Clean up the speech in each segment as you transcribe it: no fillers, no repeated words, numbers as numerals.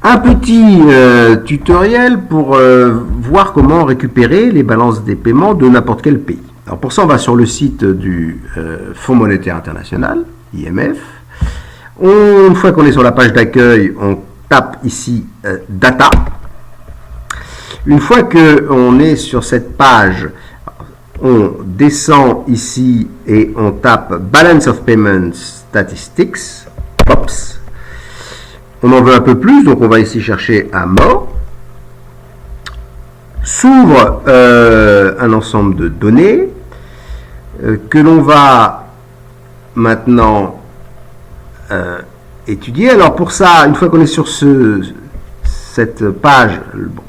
Un petit tutoriel pour voir comment récupérer les balances des paiements de n'importe quel pays. Alors pour ça, on va sur le site du Fonds monétaire international, IMF. Une fois qu'on est sur la page d'accueil, on tape ici Data. Une fois qu'on est sur cette page, on descend ici et on tape Balance of Payment Statistics, POPS. On en veut un peu plus, donc on va ici chercher un mot. S'ouvre un ensemble de données que l'on va maintenant étudier. Alors pour ça, une fois qu'on est sur cette page,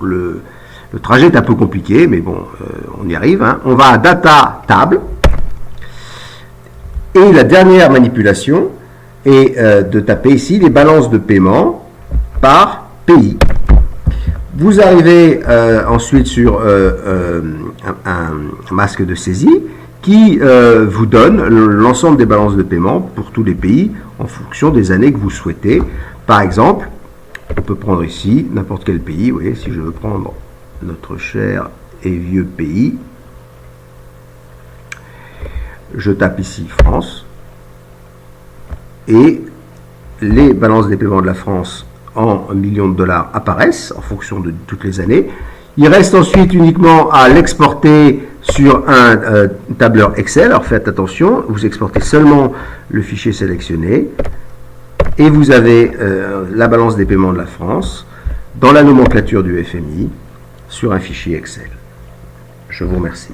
le trajet est un peu compliqué, mais bon, on y arrive. Hein. On va à Data Table. Et la dernière manipulation est de taper ici les balances de paiement par pays. Vous arrivez ensuite sur un masque de saisie qui vous donne l'ensemble des balances de paiement pour tous les pays en fonction des années que vous souhaitez. Par exemple, on peut prendre ici n'importe quel pays. Vous voyez, si je veux prendre notre cher et vieux pays, je tape ici France et les balances des paiements de la France en millions de dollars apparaissent en fonction de toutes les années. Il reste ensuite uniquement à l'exporter sur un tableur Excel. Alors faites attention, vous exportez seulement le fichier sélectionné et vous avez la balance des paiements de la France dans la nomenclature du FMI sur un fichier Excel. Je vous remercie.